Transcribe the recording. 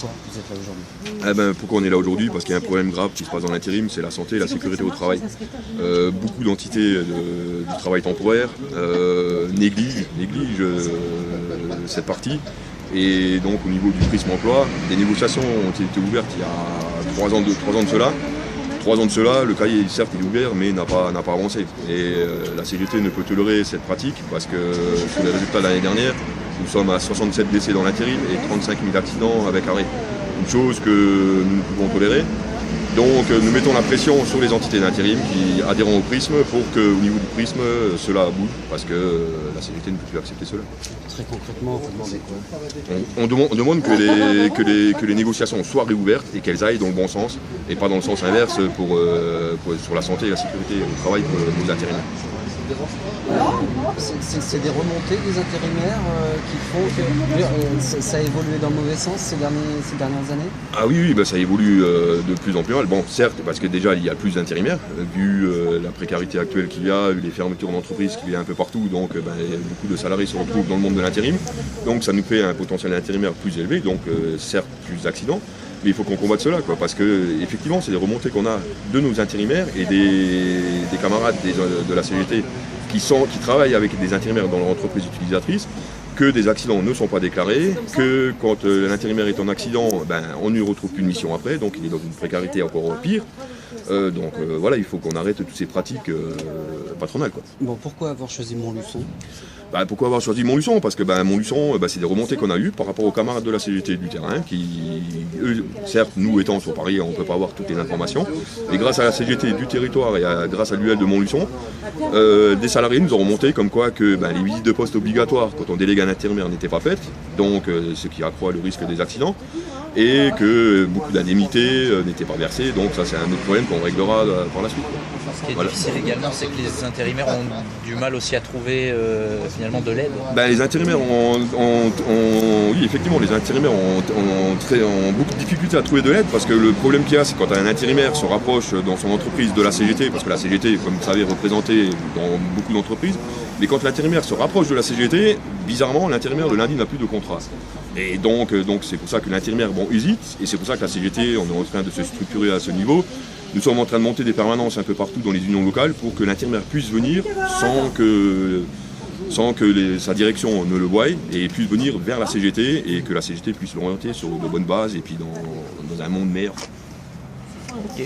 pourquoi vous êtes là aujourd'hui? Pourquoi on est là aujourd'hui? Parce qu'il y a un problème grave qui se passe dans l'intérim, c'est la santé et la sécurité au travail. Beaucoup d'entités du travail temporaire négligent cette partie. Et donc au niveau du prisme emploi, des négociations ont été ouvertes il y a 3 ans de cela. 3 ans de cela, le cahier certes il est ouvert mais n'a pas avancé. Et la CGT ne peut tolérer cette pratique parce que sur les résultats de l'année dernière, nous sommes à 67 blessés dans l'intérim et 35 000 accidents avec arrêt. Une chose que nous ne pouvons tolérer. Donc nous mettons la pression sur les entités d'intérim qui adhérent au prisme pour qu'au niveau du prisme cela bouge parce que la CGT ne peut plus accepter cela. Très concrètement, vous demandez quoi? On demande que les négociations soient réouvertes et qu'elles aillent dans le bon sens et pas dans le sens inverse sur la santé et la sécurité au travail pour nos intérimaires. C'est des remontées des intérimaires qui font que ça a évolué dans le mauvais sens ces dernières années? Ah oui, ça évolue de plus en plus mal. Bon, certes, parce que déjà il y a plus d'intérimaires, vu la précarité actuelle qu'il y a, vu les fermetures d'entreprises qu'il y a un peu partout, donc beaucoup de salariés se retrouvent dans le monde de l'intérim. Donc ça nous fait un potentiel intérimaire plus élevé, donc certes plus d'accidents. Mais il faut qu'on combatte cela, parce que effectivement, c'est des remontées qu'on a de nos intérimaires et des camarades de la CGT qui travaillent avec des intérimaires dans leur entreprise utilisatrice, que des accidents ne sont pas déclarés, que quand l'intérimaire est en accident, on ne retrouve plus de mission après, donc il est dans une précarité encore pire. Voilà, il faut qu'on arrête toutes ces pratiques patronales. Bon, pourquoi avoir choisi Montluçon? Pourquoi avoir choisi Montluçon? Parce que Montluçon, c'est des remontées qu'on a eues par rapport aux camarades de la CGT du terrain, qui, eux, certes, nous étant sur Paris, on ne peut pas avoir toutes les informations, mais grâce à la CGT du territoire et grâce à l'UL de Montluçon, des salariés nous ont remonté comme quoi que les visites de poste obligatoires quand on délègue un intérimaire n'étaient pas faites, donc ce qui accroît le risque des accidents, et que beaucoup d'indemnités n'étaient pas versées, donc ça c'est un autre problème qu'on réglera par la suite. Ce qui est difficile également, c'est que les intérimaires ont du mal aussi à trouver finalement de l'aide. Les intérimaires oui, effectivement, les intérimaires ont beaucoup de difficultés à trouver de l'aide parce que le problème qu'il y a, c'est quand un intérimaire se rapproche dans son entreprise de la CGT, parce que la CGT, comme vous savez, est représentée dans beaucoup d'entreprises, mais quand l'intérimaire se rapproche de la CGT, bizarrement, l'intérimaire le lundi n'a plus de contrat. Et donc c'est pour ça que l'intérimaire hésite, et c'est pour ça que la CGT, on est en train de se structurer à ce niveau. Nous sommes en train de monter des permanences un peu partout dans les unions locales pour que l'intérimaire puisse venir sans que sa direction ne le voie et puisse venir vers la CGT et que la CGT puisse l'orienter sur de bonnes bases et puis dans un monde meilleur. Ok.